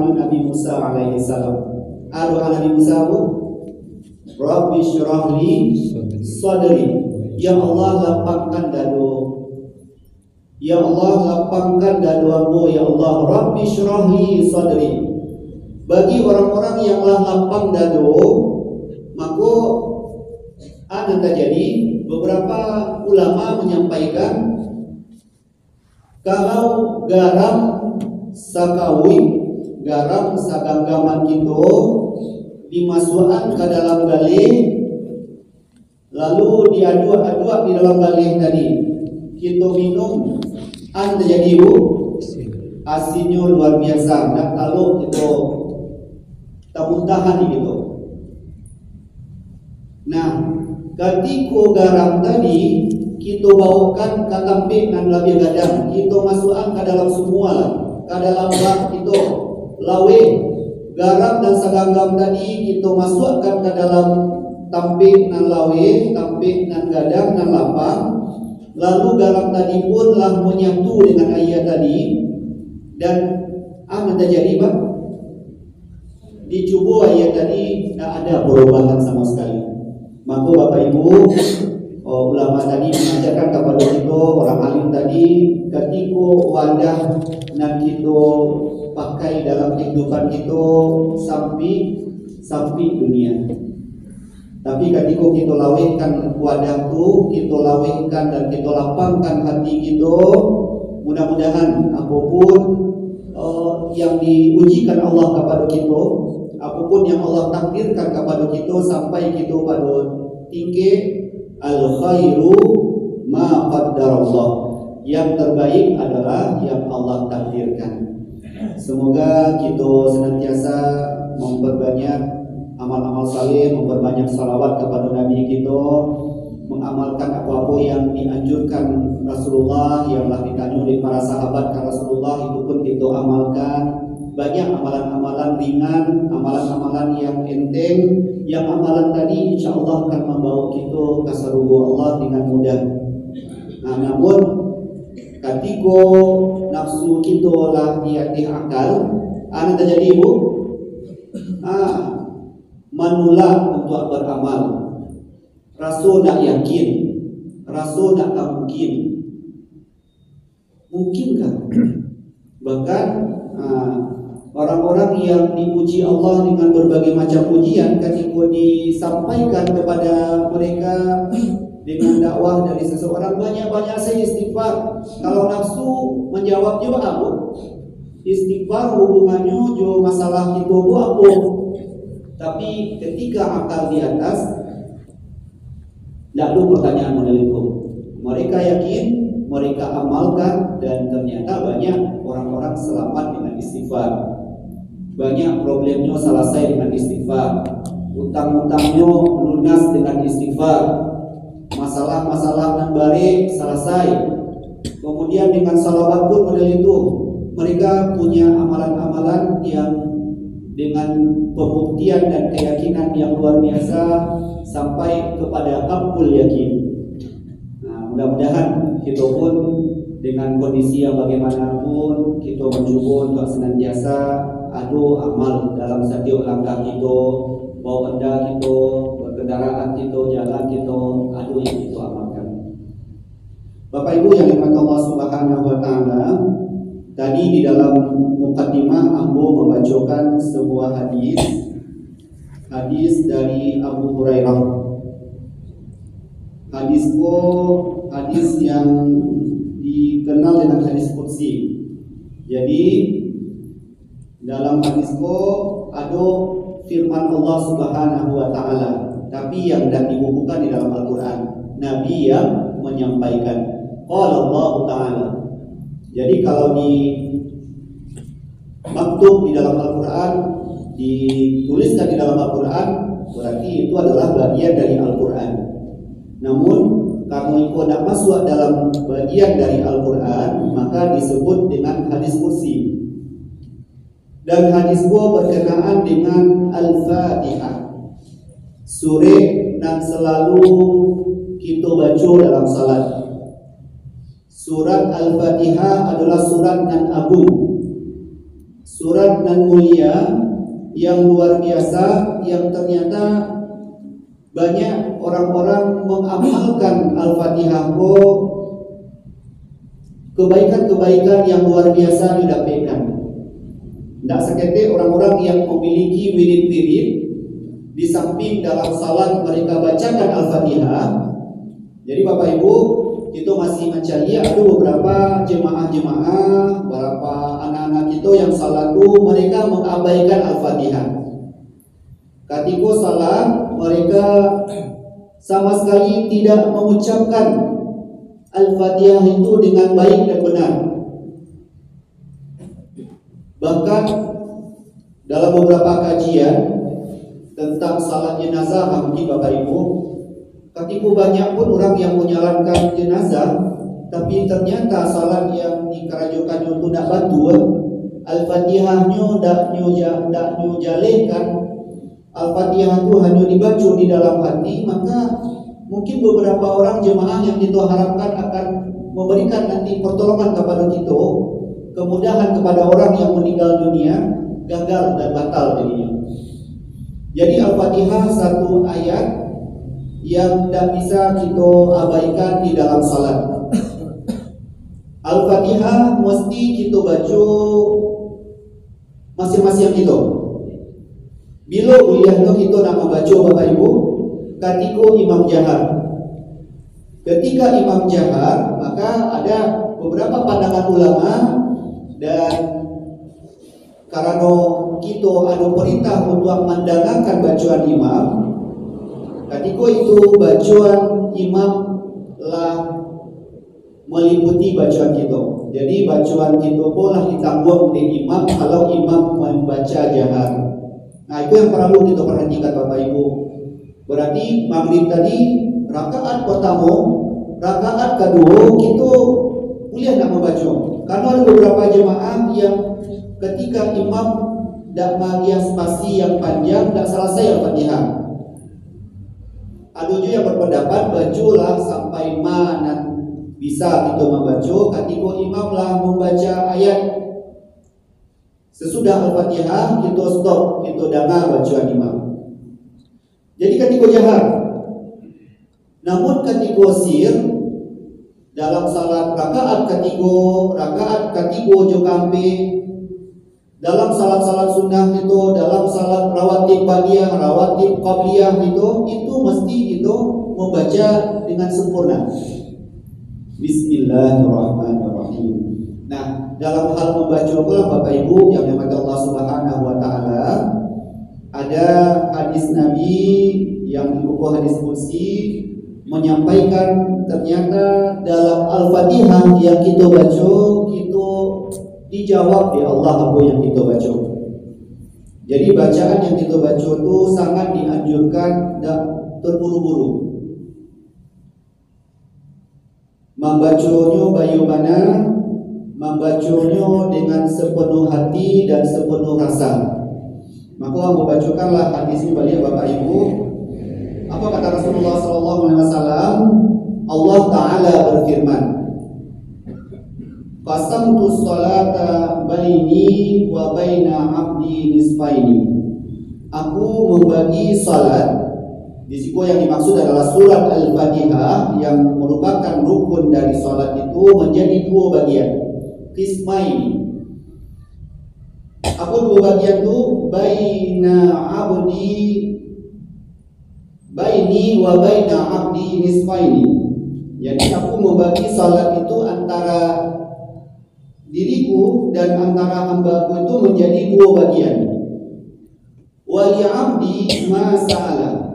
doa Nabi Musa alaihi salam. Doa Nabi Musa apa? Rabbi syrah li sadri. Ya Allah lapangkan dadu. Ya Allah lapangkan dadu aku. Ya Allah Rabbi syrah li sadri. Bagi orang-orang yang lapang dadu, maka ada terjadi beberapa ulama menyampaikan kalau garam sakawi, garam saganggaman itu dimasukkan ke dalam galih, lalu diaduk-aduk di dalam galih tadi, kita minum, ada terjadi asinnya luar biasa. Dan kalau kita tak muntahan gitu. Nah, ketika garam tadi kita bawakan ke tampik dan labia gadang, kita masukkan ke dalam semua, ke dalam bak kita lawe garam dan saganggam tadi kita masukkan ke dalam tampik dan lawe, tampik dan gadang dan lapang. Lalu garam tadi pun lah menyatu dengan air tadi, dan apa terjadi Pak? Dicoba air tadi tak ada perubahan sama sekali. Maka Bapak Ibu, ulama tadi mengajarkan kepada kita, orang alim tadi, ketika wadah yang kita pakai dalam kehidupan kita sampai dunia. Tapi ketika kita lawehkan wadah itu, kita lawehkan dan kita lapangkan hati kita, mudah-mudahan apapun yang diujikan Allah kepada kita, apapun yang Allah takdirkan kepada kita, sampai kita pada tinggi al-khairu ma qaddarallah, yang terbaik adalah yang Allah takdirkan. Semoga kita senantiasa memperbanyak amal-amal saleh, memperbanyak salawat kepada Nabi kita, mengamalkan apa-apa yang dianjurkan Rasulullah, yang telah ditanya oleh para sahabat ke Rasulullah, itu pun kita amalkan. Banyak amalan-amalan ringan, amalan-amalan yang enteng, yang amalan tadi insya Allah akan membawa kita ke surga Allah dengan mudah. Nah, namun ketika nafsu kita lah diatih akal, ada terjadi ibu, menolak untuk beramal, rasa tak yakin, rasa tak mungkin, mungkinkah? Bahkan orang-orang yang dipuji Allah dengan berbagai macam pujian, ketika disampaikan kepada mereka dengan dakwah dari seseorang, banyak-banyak saya istighfar. Kalau nafsu menjawab juga apa? Istighfar hubungannya jo masalah kita apa? Tapi ketika akal di atas, tidak ada pertanyaan model itu. Mereka yakin, mereka amalkan, dan ternyata banyak orang-orang selamat dengan istighfar. Banyak problemnya selesai dengan istighfar. Utang-utangnya lunas dengan istighfar. Masalah-masalah dan balik selesai. Kemudian dengan salawat pun model itu. Mereka punya amalan-amalan yang dengan pembuktian dan keyakinan yang luar biasa sampai kepada abdul yakin. Nah, mudah-mudahan kita pun dengan kondisi yang bagaimanapun, kita mencoba untuk senantiasa ada amal dalam setiap langkah kita, bawa benda kita, berkendaraan kita, jalan kita, ada yang kita amalkan. Bapak Ibu yang dirahmati Allah Subhanahu wa taala, tadi di dalam mukaddimah Ambo membacakan sebuah hadis dari Abu Hurairah. Hadis yang dikenal dengan hadis qudsi. Jadi dalam hadis ada firman Allah Subhanahu wa taala, tapi yang tidak dibukukan di dalam Al-Qur'an. Nabi yang menyampaikan. Qala Allah taala. Jadi kalau di maktub di dalam Al-Quran, dituliskan di dalam Al-Quran, berarti itu adalah bagian dari Al-Quran. Namun karena itu tidak masuk dalam bagian dari Al-Quran, maka disebut dengan hadis qudsi. Dan hadis berkenaan dengan Al-Fatihah, surah yang selalu kita baca dalam salat. Surat Al-Fatihah adalah surat yang agung, surat nan mulia yang luar biasa, yang ternyata banyak orang-orang mengamalkan Al-Fatihah. Kebaikan-kebaikan yang luar biasa didapatkan. Tidak sekete orang-orang yang memiliki wirid-wirid, di samping dalam salat mereka bacakan Al-Fatihah. Jadi Bapak Ibu, kita masih mencari ada beberapa jemaah-jemaah, beberapa anak-anak itu yang salat itu mereka mengabaikan Al-Fatihah. Ketika salat mereka sama sekali tidak mengucapkan Al-Fatihah itu dengan baik dan benar. Bahkan dalam beberapa kajian tentang salat jenazah, mungkin Bapak Ibu, ketika banyak pun orang yang menyalatkan jenazah, tapi ternyata salat yang dikerajukan itu tidak bantu, Al-Fatihahnya tidak nyujalekan, Al-Fatihah itu hanya dibaca di dalam hati, maka mungkin beberapa orang jemaah yang kita harapkan akan memberikan nanti pertolongan kepada kita, kemudahan kepada orang yang meninggal dunia, gagal dan batal jadinya. Jadi Al-Fatihah satu ayat yang tidak bisa kita abaikan di dalam salat. Al-Fatihah mesti kita baca masing-masing kita. Bila kuliah itu kita nak membaca Bapak Ibu, ketika imam jahar. Ketika imam jahar, maka ada beberapa pandangan ulama, dan karena kita ada perintah untuk mendengarkan bacaan imam, ketika itu bacaan imam lah meliputi bacaan kita. Jadi bacaan kita boleh ditanggung di imam kalau imam membaca jahar. Nah, itu yang perlu kita perhatikan Bapak Ibu. Berarti maghrib tadi rakaat pertama, rakaat kedua kita kuliah nak membaca. Karena ada beberapa jemaah yang ketika imam tidak bagi spasi yang panjang, tidak selesai Al-Fatihah. Ada juga yang berpendapat bacalah sampai mana bisa kita membaca. Ketika imam lah membaca ayat, sesudah Al-Fatihah kita stop, kita dengar bacaan imam. Jadi ketika jahar. Namun ketika sir, dalam salat rakaat ketiga jokampe, dalam salat-salat sunnah itu, dalam salat rawatib ba'diyah, rawatib qabliyah itu mesti itu membaca dengan sempurna. Bismillahirrahmanirrahim. Nah, dalam hal membaca pula Bapak Ibu yang dirahmati Allah Subhanahu wa taala, ada hadis Nabi yang di buku hadis qudsi menyampaikan ternyata dalam Al-Fatihah yang kita baca itu dijawab di Allah apa yang kita baca. Jadi bacaan yang kita baca itu sangat dianjurkan dan terburu-buru. Membacanya bagaimana? Membacanya dengan sepenuh hati dan sepenuh rasa. Maka membacakanlah hadis ini balik Bapak Ibu. Apa kata Rasulullah SAW? Allah Ta'ala berfirman, qasamtu sholata baini wa baina abdi nisfaini. Aku membagi salat. Di situ yang dimaksud adalah surat Al-Fatihah yang merupakan rukun dari salat itu menjadi dua bagian. Qismaini. Aku dua bagian itu baini wa baina abdi nisfaini. Jadi aku membagi salat itu antara diriku dan antara hambaku itu menjadi dua bagian. Wa li abdi ma sa'ala.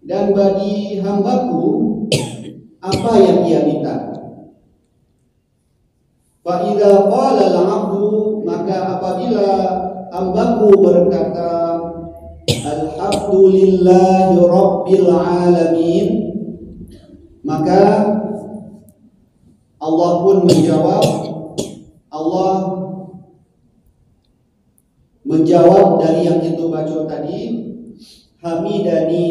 Dan bagi hambaku apa yang dia minta. Fa idza qala al-'abdu, maka apabila hambaku berkata alhamdulillahi rabbil alamin, maka Allah pun menjawab, Allah menjawab dari yang kita baca tadi, hamidani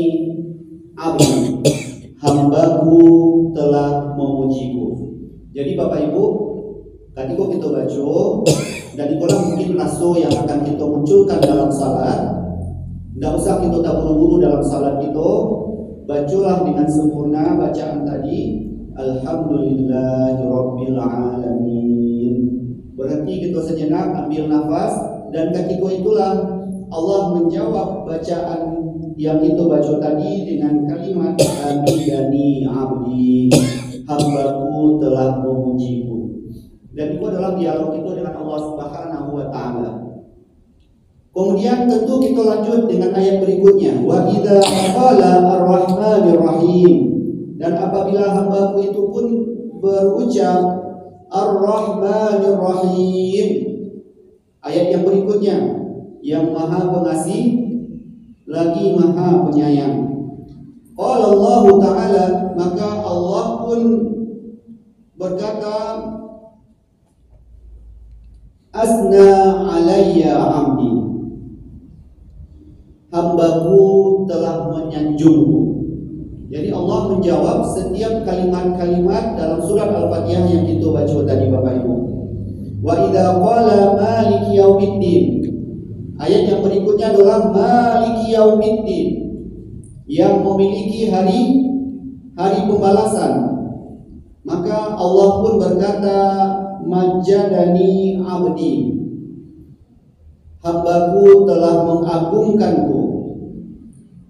abdi, hambaku telah memujiku. Jadi Bapak Ibu, ketika kita baca Dan itulah mungkin rasul yang akan kita munculkan dalam salat. Tidak usah kita tak buru-buru dalam salat kita. Bacalah dengan sempurna bacaan tadi. Alhamdulillahirabbil alamin. Berhenti kita sejenak, ambil nafas, dan ketika itulah Allah menjawab bacaan yang kita baca tadi dengan kalimat hamidani abdi, hambaku telah memujiku. Dan itu adalah dialog kita dengan Allah Subhanahu wa taala. Kemudian tentu kita lanjut dengan ayat berikutnya, wa idza qala ar-rahmanir rahim, dan apabila hambaku itu pun berucap ar-rahmanir rahim. Ayat yang berikutnya, yang maha pengasih lagi maha penyayang. Qala Allah taala, maka Allah pun berkata, asna alayya abdi, hambaku telah menyanjungku. Jadi Allah menjawab setiap kalimat-kalimat dalam surat Al-Fatihah yang kita baca tadi Bapak Ibu. Wa idza qala maliki yaumiddin, ayat yang berikutnya adalah maliki yaumiddin, yang memiliki hari pembalasan. Maka Allah pun berkata, majadani abdi, hambaku telah mengagungkanku.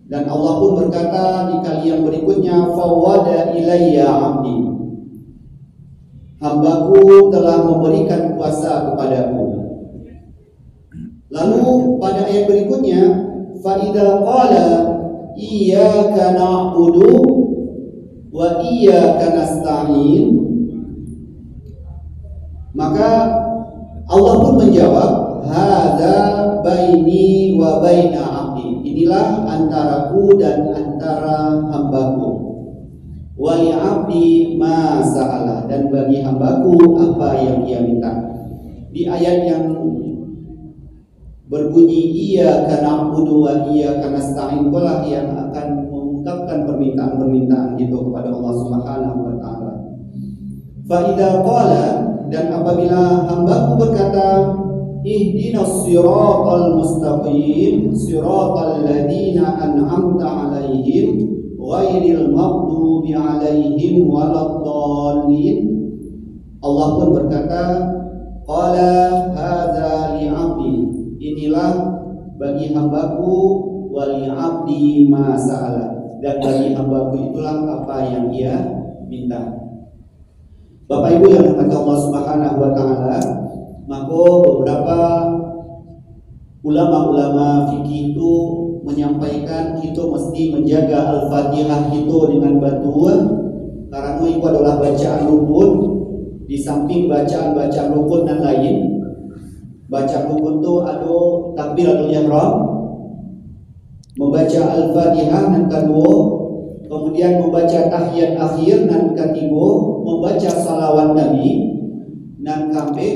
Dan Allah pun berkata di kali yang berikutnya, fawwada ilayya abdi, hambaku telah memberikan kuasa kepadaku. Lalu pada ayat berikutnya, fa idza qala iyyaka na'budu wa iyyaka nasta'in, maka Allah pun menjawab, hadza baini wa baina abdi, inilah antaraku dan antara hambaku. Wa li abdi ma sa'ala, dan bagi hambaku apa yang ia minta. Di ayat yang berbunyi iyyaka na'budu wa iyyaka nasta'in, itulah yang akan mengungkapkan permintaan-permintaan itu kepada Allah Subhanahu wa taala. Fa idza qala, dan apabila hambaku berkata, ihdinas siratal mustaqim siratal ladzina an'amta 'alaihim ghairil maghdubi 'alaihim waladdallin, Allah pun berkata, qala hadza li 'abdi, inilah bagi hambaku, wa li 'abdi ma sa'ala, dan bagi hambaku itulah apa yang ia minta. Bapak Ibu yang dirahmati Allah Subhanahu wa taala, maka beberapa ulama-ulama fikih itu menyampaikan kita mesti menjaga Al-Fatihah itu dengan betul, karena itu adalah bacaan rukun. Di samping bacaan-bacaan rukun dan lain, bacaan rukun itu ada takbiratul ihram, membaca Al-Fatihah dan kedua, kemudian membaca tahiyat akhir dan ketiga, membaca salawat Nabi dan kampe,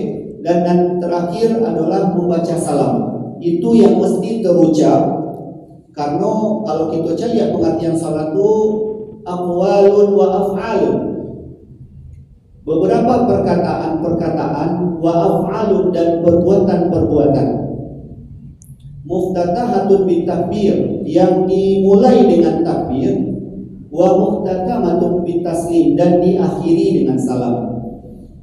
dan terakhir adalah membaca salam. Itu yang mesti terucap, karena kalau kita cari pengertian salat itu aqwalun wa af'alun, beberapa perkataan-perkataan, wa af'alun, dan perbuatan-perbuatan. Muftatahatun bitakbir, yang dimulai dengan takbir, wa muhtatamatun bitaslim, dan diakhiri dengan salam.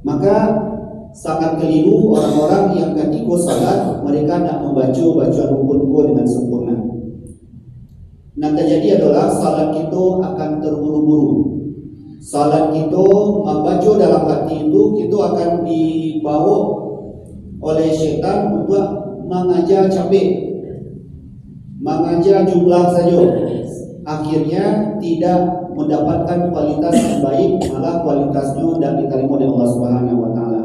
Maka sangat keliru orang-orang yang ketika salat mereka nak membaca bacaan rukun dengan sempurna. Nah, terjadi adalah salat kita akan terburu-buru. Salat kita membaca dalam hati itu, kita akan dibawa oleh syaitan untuk mengajar capek, mengajar jumlah saja. Akhirnya tidak mendapatkan kualitas yang baik, malah kualitasnya tidak diterima oleh Allah Subhanahu wa taala.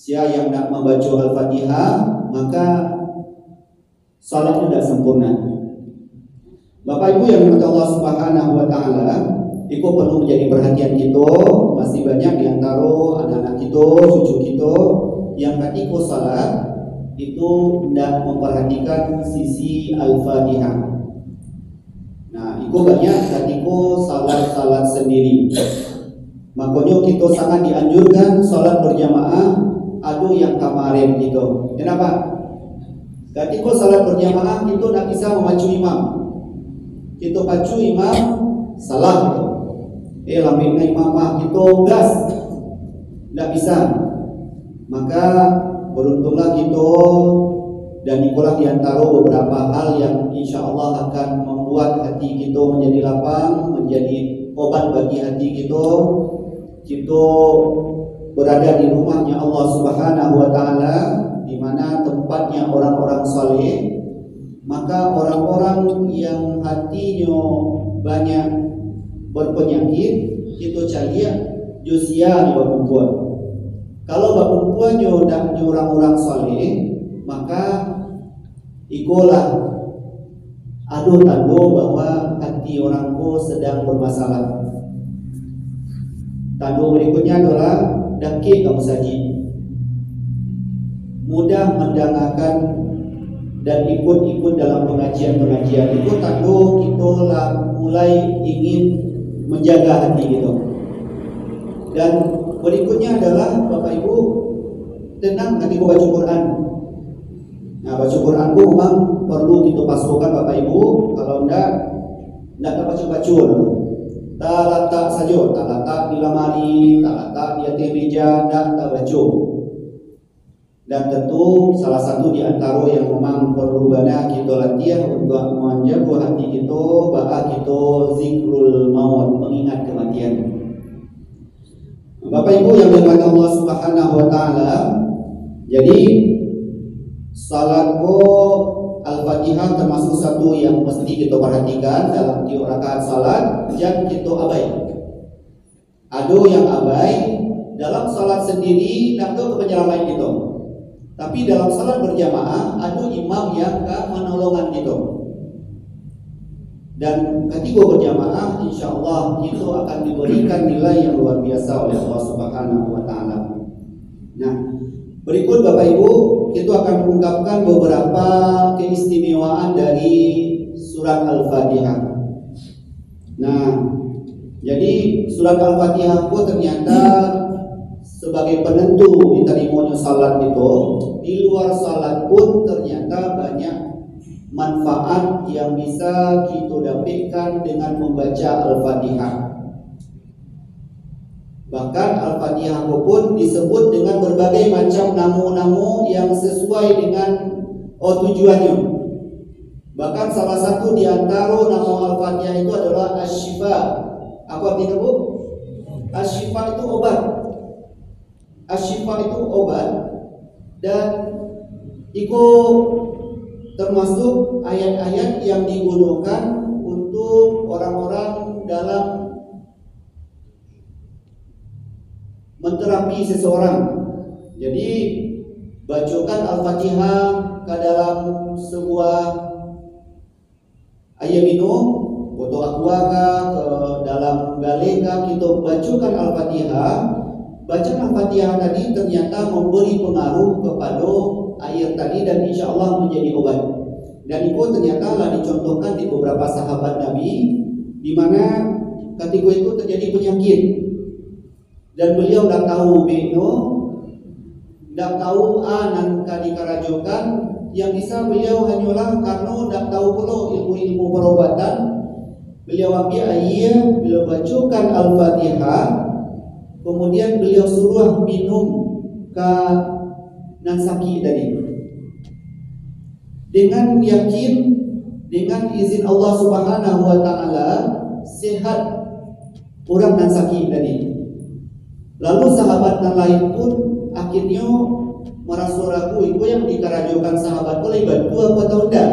Siapa yang nak membaca Al-Fatihah, maka salatnya tidak sempurna. Bapak Ibu yang dirahmati Allah Subhanahu wa taala, itu perlu menjadi perhatian kita. Masih banyak di antara anak-anak kita, cucu kita yang ketika salat itu tidak memperhatikan sisi Al-Fatihah. Nah, itu banyak ketika salat-salat sendiri. Makanya kita sangat dianjurkan sholat berjamaah. Aduh yang kemarin gitu. Kenapa? Ketika sholat berjamaah kita tak bisa memacu imam. Kita pacu imam salah gitu. Lambingnya imam kita gas. Tak bisa. Maka beruntunglah kita dan itulah diantara beberapa hal yang insya Allah akan membuat hati kita menjadi lapang, menjadi obat bagi hati kita. Kita berada di rumahnya Allah Subhanahu wa Ta'ala, di mana tempatnya orang-orang saleh. Maka orang-orang yang hatinya banyak berpenyakit itu calia jusia di perempuan. Kalau perempuannya dan orang-orang saleh, maka ikulah ada tanda bahwa hati orangku sedang bermasalah. Tanda berikutnya adalah dakik kamu saji, mudah mendengarkan dan ikut-ikut dalam pengajian-pengajian. Itu tanda kita mulai ingin menjaga hati gitu. Dan berikutnya adalah Bapak Ibu, tenang ketika baca Quran. Nah, baca Quran itu memang perlu kita pasukan Bapak Ibu. Kalau enggak baca-baca dulu. Tak letak saja, tak letak di lamari, tak letak di atas meja, tak baca. Dan tentu salah satu di antara yang memang perlu banyak kita latihan untuk menjaga hati kita, bahkan kita zikrul maut, mengingat kematian. Bapak Ibu yang dirahmati Allah Subhanahu wa Ta'ala, jadi salat Al-Fatihah termasuk satu yang mesti kita perhatikan dalam tiap rakaat salat. Jangan kita abai. Ada yang abai dalam salat sendiri, tak tahu kepenyelaman kita. Tapi dalam salat berjamaah ada imam yang menolongan kita. Dan ketika berjamaah, insya Allah itu akan diberikan nilai yang luar biasa oleh Allah Subhanahu wa Ta'ala. Nah, berikut Bapak Ibu, kita akan mengungkapkan beberapa keistimewaan dari surat Al-Fatihah. Nah, jadi surat Al-Fatihah pun ternyata sebagai penentu diterimanya salat itu. Di luar salat pun ternyata banyak manfaat yang bisa kita dapatkan dengan membaca Al-Fatihah. Bahkan Al-Fatihah pun disebut dengan berbagai macam nama-nama yang sesuai dengan tujuannya. Bahkan salah satu di antara nama Al-Fatihah itu adalah Asy-Syifa. Apa artinya Bu? Asy-Syifa itu obat. Asy-Syifa itu obat. Dan itu termasuk ayat-ayat yang digunakan untuk orang-orang dalam menterapi seseorang. Jadi bacakan Al-Fatihah ke dalam sebuah air minum, botol aqua ke dalam galeka, kita bacakan Al-Fatihah. Bacaan Al-Fatihah tadi ternyata memberi pengaruh kepada air tadi dan insya Allah menjadi obat. Dan itu ternyata telah dicontohkan di beberapa sahabat Nabi, di mana ketika itu terjadi penyakit dan beliau tidak tahu beno, tidak tahu nan dikarajokan, yang bisa beliau hanyalah karena tidak tahu pula ilmu-ilmu perobatan. Beliau ambil air, beliau bacakan Al-Fatihah, kemudian beliau suruh minum ke nan sakit tadi. Dengan yakin, dengan izin Allah Subhanahu wa Ta'ala, sehat orang nan sakit tadi. Lalu sahabat yang lain pun akhirnya merasa ragu, itu yang dikarajokan sahabat boleh bantu apa atau tidak.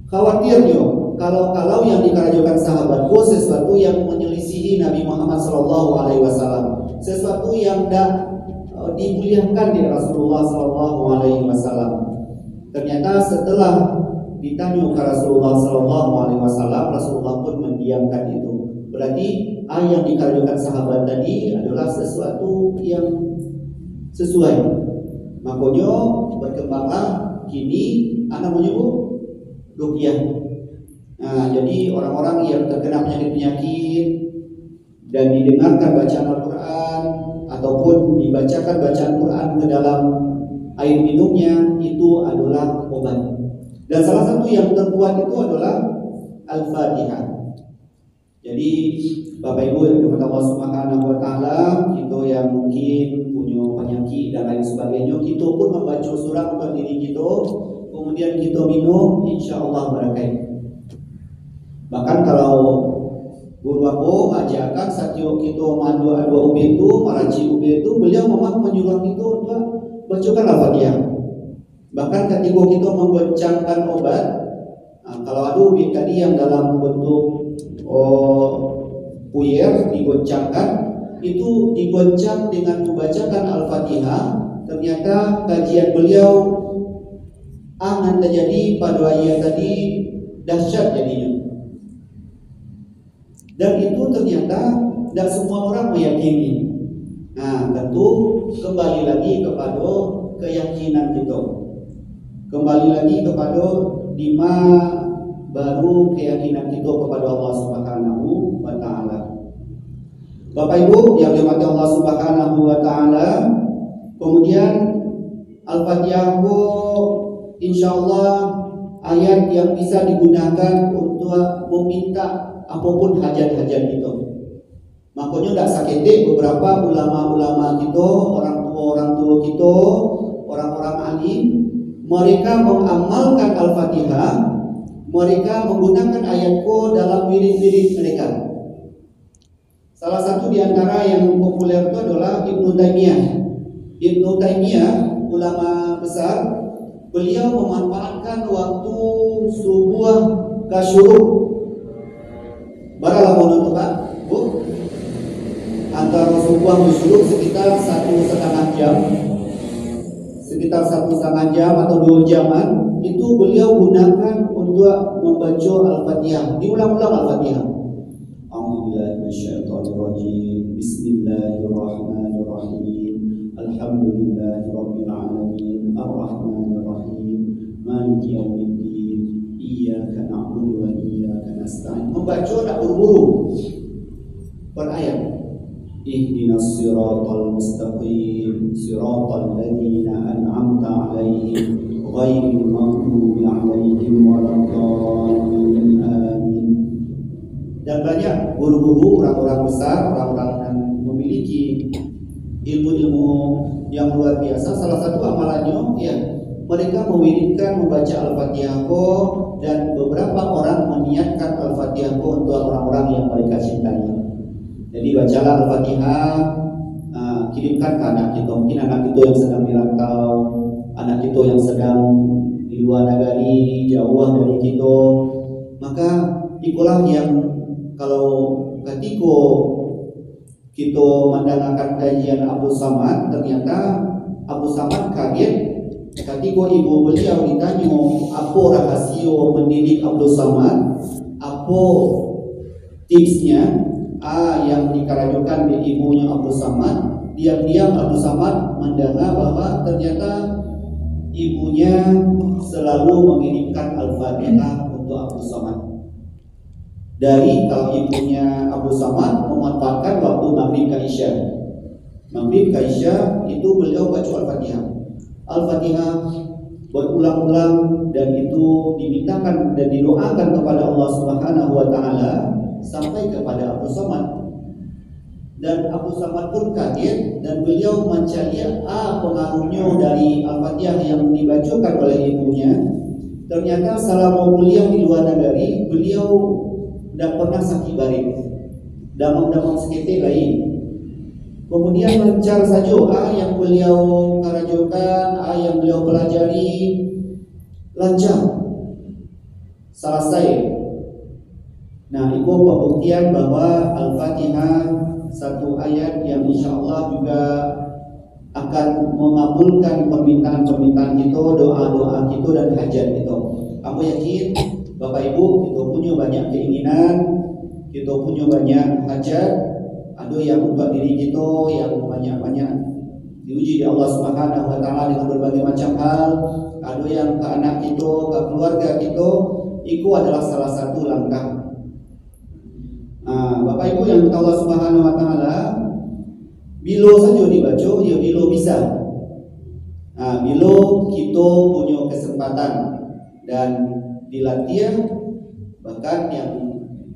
Khawatirnya kalau yang dikarajokan sahabat itu sesuatu yang menyelisihi Nabi Muhammad SAW, sesuatu yang tidak dimuliakan di Rasulullah SAW. Ternyata setelah ditanya ke Rasulullah SAW, Rasulullah pun mendiamkan itu. Berarti yang dikarajokan sahabat tadi adalah sesuatu yang sesuai. Makanya berkembanglah kini namanya ruqyah. Nah, jadi orang-orang yang terkena penyakit-penyakit dan didengarkan bacaan Al-Quran ataupun dibacakan bacaan Quran ke dalam air minumnya, itu adalah obat. Dan salah satu yang terkuat itu adalah Al-Fatihah. Jadi Bapak Ibu yang dirahmati Allah Subhanahu wa taala, kita yang mungkin punya penyakit dan lain sebagainya, kita pun membaca surah untuk diri kita, kemudian kita minum, insya-Allah barakai. Bahkan kalau guru aku ajarkan setiap kita mandu dua ubin itu, maraci ubin itu, beliau memang menyuruh kita untuk bacakan Al-Fatihah. Bahkan ketika kita memboncangkan obat, kalau ada ubin tadi yang dalam bentuk puyer digoncangkan, itu digoncang dengan membacakan Al-Fatihah. Ternyata kajian beliau akan terjadi pada ayat tadi dahsyat jadinya. Dan itu ternyata tidak semua orang meyakini. Nah, tentu kembali lagi kepada keyakinan kita. Kembali lagi kepada di mana baru keyakinan kita kepada Allah Subhanahu wa taala. Bapak Ibu yang dirahmati Allah Subhanahu wa taala, kemudian Al-Fatihah itu insyaallah ayat yang bisa digunakan untuk meminta apapun hajat-hajat kita. Makanya tidak sakit beberapa ulama-ulama kita, orang tua kita, orang-orang alim, mereka mengamalkan Al-Fatihah. Mereka menggunakan ayatku dalam wirid-wirid mereka. Salah satu di antara yang populer itu adalah Ibnu Taimiyah. Ibnu Taimiyah, ulama besar, beliau memanfaatkan waktu sebuah kasyuruk. Berapa lama itu Pak? Bu? Antara sebuah kasyuruk sekitar 1,5 jam. Sekitar 1,5 jam atau 2 jaman, itu beliau gunakan untuk membaca Al-Fatihah. Diulang-ulang Al-Fatihah. A'udzubillahi minasyaitonirrajim. Bismillahirrahmanirrahim. Alhamdulillahirabbil alamin. Arrahmanirrahim. Maliki yaumiddin. Iyyaka na'budu wa iyyaka nasta'in. Membaca tak buru-buru per ayat. Ihdinas siratal mustaqim, siratal ladzina an'amta 'alaihim ghairil maghdubi 'alaihim waladdallin. Amin. Dan banyak guru-guru, orang-orang besar, orang-orang yang memiliki ilmu-ilmu yang luar biasa, salah satu amalannya ya mereka mewiridkan membaca Al-Fatihah dan beberapa orang meniatkan Al-Fatihah untuk orang-orang yang mereka cintai. Jadi bacalah Al-Fatihah, kirimkan ke anak kita. Mungkin anak kita yang sedang dirantau, anak kita yang sedang di luar negeri, jauh dari kita. Maka ikulah yang kalau ketika kita mendengarkan kajian Abu Samad, ternyata Abu Samad kaget ketika ibu beliau ditanya apa rahasia mendidik Abu Samad, apa tipsnya. Yang dikarajukan di ibunya Abu Samad, diam-diam Abu Samad mendengar bahwa ternyata ibunya selalu mengirimkan Al-Fatihah untuk Abu Samad. Dari kalau ibunya Abu Samad memanfaatkan waktu maghrib ke isya. Maghrib ke isya itu beliau baca Al-Fatihah. Al-Fatihah berulang-ulang, dan itu dimintakan dan didoakan kepada Allah Subhanahu wa taala sampai kepada Abu Samad. Dan Abu Samad pun kaget dan beliau mencari pengaruhnya dari Al-Fatihah yang dibacakan oleh ibunya. Ternyata selama kuliah di luar negeri, beliau tidak pernah sakit baring, damang-damang seketik lain. Kemudian lancar saja yang beliau karajokan, yang beliau pelajari lancar selesai. Nah, itu pembuktian bahwa Al-Fatihah satu ayat yang insya Allah juga akan mengabulkan permintaan-permintaan kita, doa-doa kita dan hajat kita. Aku yakin Bapak Ibu kita punya banyak keinginan, kita punya banyak hajat, ada yang untuk diri kita yang banyak-banyak diuji di Allah Subhanahu wa taala dengan berbagai macam hal, ada yang ke anak kita, ke keluarga kita. Itu adalah salah satu langkah. Nah, Bapak Ibu yang Allah Subhanahu wa taala, bilo saja dibaca, ya bilo bisa. Nah, bilo kita punya kesempatan dan dilatih, bahkan yang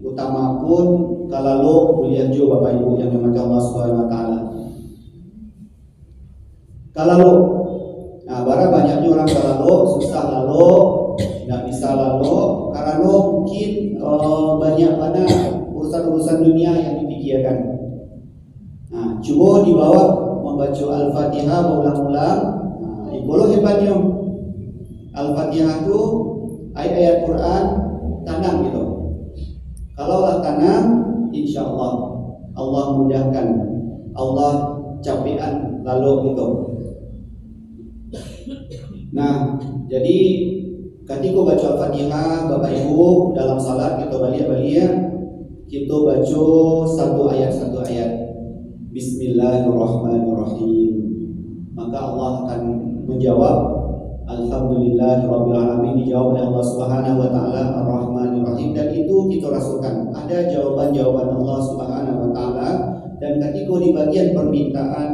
utama pun kalau lo kuliah juga Bapak Ibu yang dimati Allah Subhanahu wa taala. Kalau lo, nah bara banyaknya orang kalau susah lalu, nggak bisa lalu, karena lo mungkin banyak pada urusan-urusan dunia yang dipikirkan. Nah, coba dibawa membaca Al-Fatihah berulang-ulang. Nah, itu lo hebatnya. Al-Fatihah itu ayat-ayat Quran tanam gitu. Kalau lah tanam, insya Allah Allah mudahkan, Allah capean lalu gitu. Nah, jadi ketika baca Al-Fatihah, Bapak Ibu dalam salat kita balik-balik, kita baca satu ayat. Bismillahirrahmanirrahim. Maka Allah akan menjawab Alhamdulillahirabbil alamin, dijawab oleh Allah Subhanahu wa taala Ar-Rahmanir-Rahim, dan itu kita rasakan ada jawaban-jawaban Allah Subhanahu wa taala. Dan ketika di bagian permintaan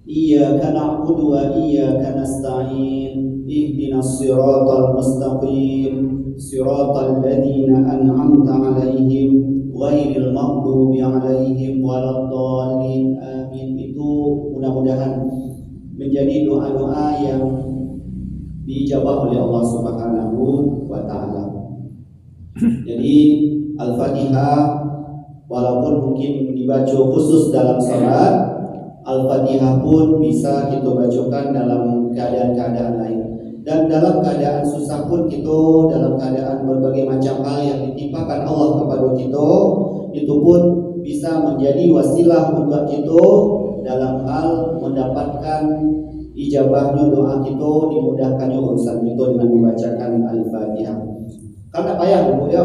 Iyyaka na'budu wa iyyaka nasta'in ihdinas siratal mustaqim siratal ladzina an'amta 'alaihim ghairil maghdubi 'alaihim waladdallin. Amin. Itu mudah-mudahan menjadi doa-doa yang dijawab oleh Allah Subhanahu wa taala. Jadi Al-Fatihah walaupun mungkin dibaca khusus dalam salat, Al-Fatihah pun bisa kita bacakan dalam keadaan-keadaan lain. Dan dalam keadaan susah pun kita, dalam keadaan berbagai macam hal yang ditimpakan Allah kepada kita, itu pun bisa menjadi wasilah untuk kita dalam hal mendapatkan ijabahnya doa kita, dimudahkannya urusan kita dengan membacakan Al-Fatihah. Karena payah ya,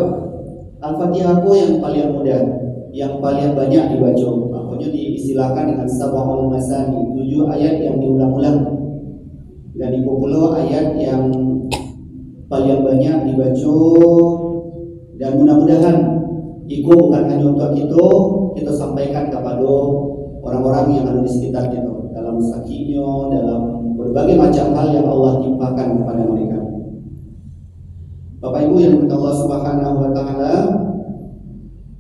Al-Fatihah itu yang paling mudah, yang paling banyak dibaca. Makanya diistilahkan dengan sab'ul masani, 7 ayat yang diulang-ulang. Dan itu pula ayat yang paling banyak dibaca. Dan mudah-mudahan itu bukan hanya untuk kita sampaikan kepada orang-orang yang ada di sekitar kita, dalam sakitnya, dalam berbagai macam hal yang Allah timpakan kepada mereka. Bapak Ibu yang dirahmati Allah Subhanahu wa taala,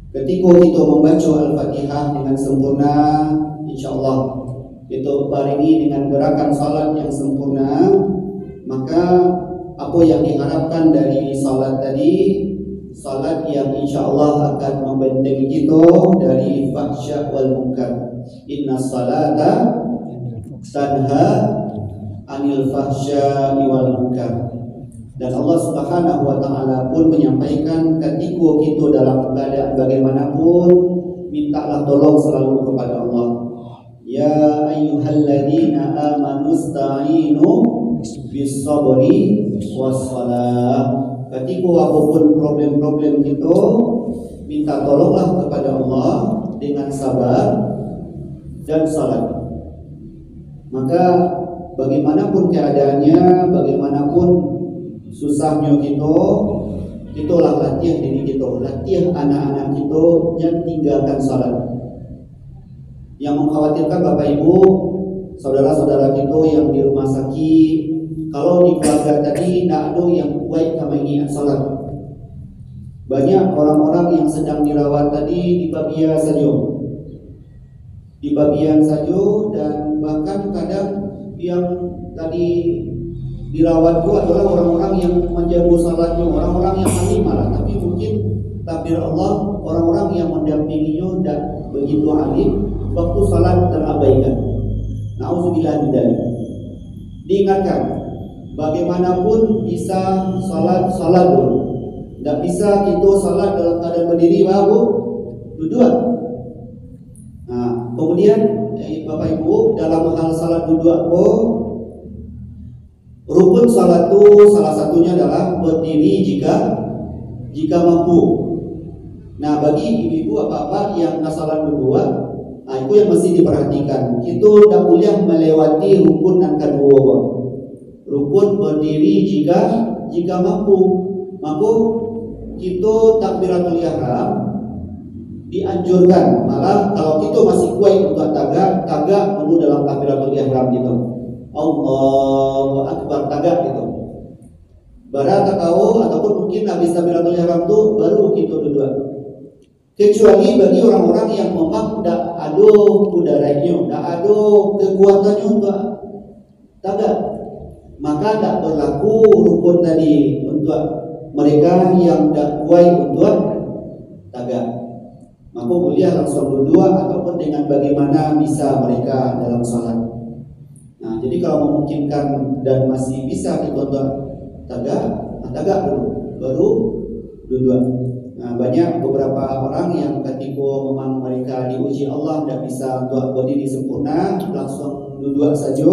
ketika kita membaca Al-Fatihah dengan sempurna, insyaallah kita barengi dengan gerakan salat yang sempurna, maka apa yang diharapkan dari salat tadi, salat yang insyaallah akan membentengi kita dari fahsya wal munkar. Inna salata tanha anil fahsya wal munkar. Dan Allah Subhanahu wa taala pun menyampaikan ketika kita dalam keadaan bagaimanapun, mintalah tolong selalu kepada Allah. Ya ayyuhalladzina amanu sta'inu bis sabri was salah. Ketika apapun problem-problem kita, minta tolonglah kepada Allah dengan sabar dan salat. Maka bagaimanapun keadaannya, bagaimanapun susahnya kita lah latih diri kita, latih anak-anak kita, jangan tinggalkan salat. Yang mengkhawatirkan Bapak Ibu, saudara-saudara kita yang di rumah sakit, kalau di keluarga tadi tidak ada yang kuat kami ingat salat. Banyak orang-orang yang sedang dirawat tadi di babian saja, dan bahkan kadang yang tadi dirawat itu adalah orang-orang yang menjaga salatnya, orang-orang yang alim malah, tapi mungkin takdir Allah orang-orang yang mendampinginya tidak begitu alim, waktu salat terabaikan. Nauzubillah min dzalik. Diingatkan, bagaimanapun bisa salat dulu. Tidak bisa kita salat dalam keadaan berdiri, baru duduk. Nah, kemudian Bapak Ibu, dalam hal salat duduk rukun salat itu salah satunya adalah berdiri jika mampu. Nah, bagi ibu-ibu apa-apa yang salat duduk, nah itu yang mesti diperhatikan. Kita tidak boleh melewati rukun yang kedua. Rukun berdiri jika mampu. Maka kita takbiratul ihram dianjurkan. Malah kalau kita masih kuat untuk tagak dulu dalam takbiratul ihram gitu. Allahu akbar, tagak gitu. Barat takau ataupun mungkin habis takbiratul ihram itu baru kita duduk. Kecuali bagi orang-orang yang memang tidak ada udaranya, tidak ada kekuatannya untuk tagak, maka tidak berlaku rukun tadi untuk mereka yang tidak kuat untuk tagak. Maka boleh langsung duduk ataupun dengan bagaimana bisa mereka dalam salat. Nah, jadi kalau memungkinkan dan masih bisa kita untuk tagak dulu, baru duduk. Nah, banyak beberapa orang yang ketika memang mereka diuji Allah tidak bisa untuk berdiri sempurna, langsung duduk saja.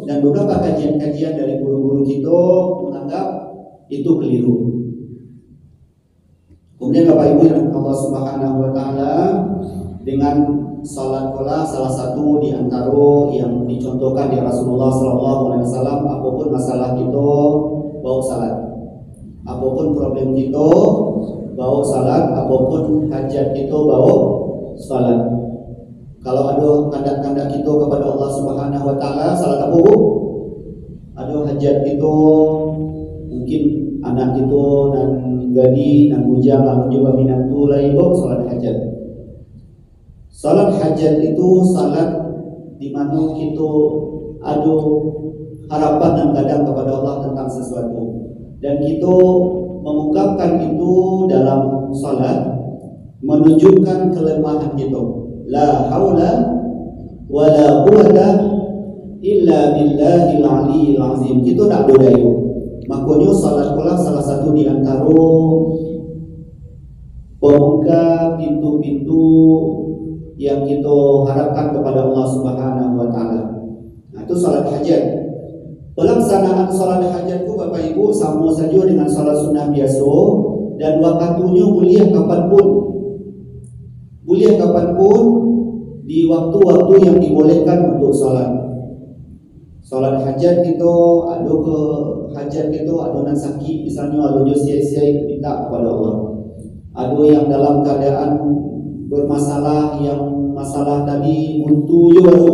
Dan beberapa kajian-kajian dari guru-guru kita menganggap itu keliru. Kemudian Bapak Ibu yang Allah Subhanahu wa taala, dengan salat pula salah satu di antara yang dicontohkan di Rasulullah sallallahu alaihi wasallam, apapun masalah kita bawa salat. Apapun problem kita bawa salat, apapun hajat kita bawa salat. Kalau ada kandak-kandak kita kepada Allah Subhanahu wa taala, salat apa Bu? Ada hajat kita, mungkin anak kita dan gadi dan bujang lalu juga minantu lain bawa salat hajat. Salat hajat itu salat di mana kita ada harapan dan kadang kepada Allah tentang sesuatu, dan kita mengungkapkan itu dalam salat menunjukkan kelemahan kita. La haula wala quwwata illa billahil aliyyil azim. Kita tak ada daya. Makanya salat pula salah satu di antara pembuka pintu-pintu yang kita harapkan kepada Allah Subhanahu wa taala. Nah, itu salat hajat. Pelaksanaan salat hajat itu Bapak Ibu sama saja dengan salat sunnah biasa, dan waktunya boleh kapanpun. Boleh kapanpun di waktu-waktu yang dibolehkan untuk salat. Salat hajat kita ada ke hajat kita ada nak sakit, misalnya ada sia-sia minta kepada Allah. Ada yang dalam keadaan bermasalah, yang masalah tadi buntu je baru.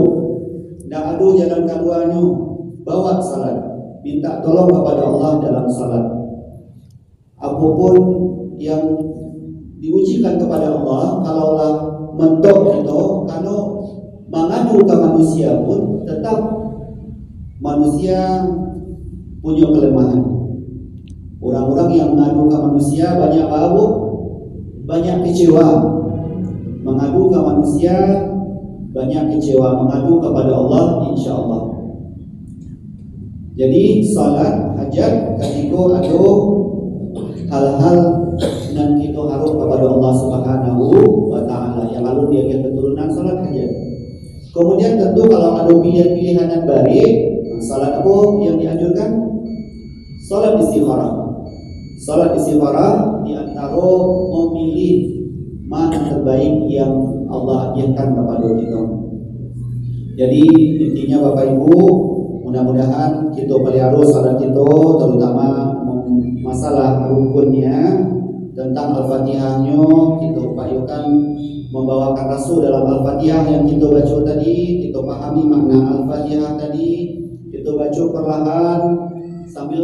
Tak ada jalan keluarnya, bawa salat, minta tolong kepada Allah dalam salat. Apapun yang diujikan kepada Allah, kalaulah mentok kita, kalau mengadu ke manusia pun tetap manusia punya kelemahan. Orang-orang yang mengadu ke manusia banyak baru, banyak kecewa. Mengadu ke manusia banyak kecewa, mengadu kepada Allah insya Allah. Jadi salat hajat ketika ada hal-hal yang kita harap kepada Allah Subhanahu wa taala, yang lalu dia keturunan salat hajat. Kemudian tentu kalau ada pilihan-pilihan yang baik, salat apa yang dianjurkan? Salat istikharah. Salat istikharah di antara memilih mana terbaik yang Allah ajarkan kepada kita. Jadi intinya Bapak Ibu, mudah-mudahan kita pelihara salat kita, terutama masalah rukunnya, tentang Al-Fatihahnya kita upayakan membawakan rasul dalam Al-Fatihah yang kita baca tadi, kita pahami makna Al-Fatihah tadi, kita baca perlahan sambil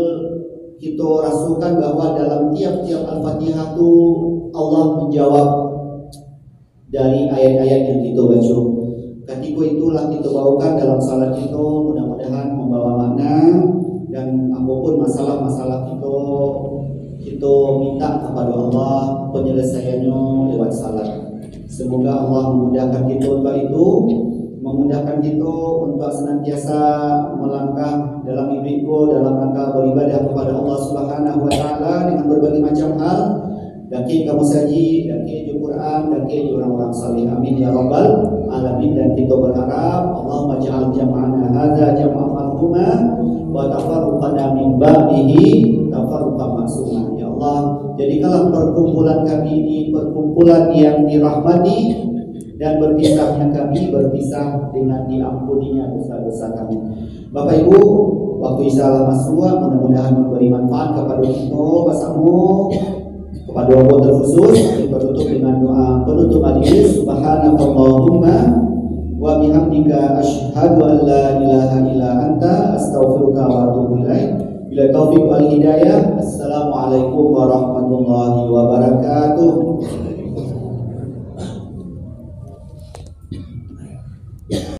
kita rasulkan bahwa dalam tiap-tiap Al-Fatihah itu Allah menjawab dari ayat-ayat yang kita baca. Ketika itulah kita bawakan dalam salat kita, mudah-mudahan membawa makna, dan apapun masalah-masalah kita minta kepada Allah penyelesaiannya lewat salat. Semoga Allah memudahkan kita untuk itu, memudahkan kita untuk senantiasa melangkah dalam hidupku dalam rangka beribadah kepada Allah Subhanahu wa taala dengan berbagai macam hal. Daki kamu saji, daki Al-Quran, daki orang-orang salih. Amin ya rabbal alamin. Dan kita berharap Allahumma ja'al jam'ana hadza jam'an marhuma wa tafarruqana min ba'dihi tafarruqan maksuma. Ya Allah, jadikanlah perkumpulan kami ini perkumpulan yang dirahmati, dan berpisahnya kami berpisah dengan diampuninya dosa-dosa kami. Bapak Ibu, waktu isya masuk, mudah-mudahan memberi manfaat kepada kita bersama. Kepada Allah terkhusus kita tutup dengan doa penutup majelis. Subhanakallahumma wa bihamdika asyhadu an la ilaha illa anta astaghfiruka wa atubu ilaik. Bila taufiq wal hidayah. Assalamualaikum warahmatullahi wabarakatuh.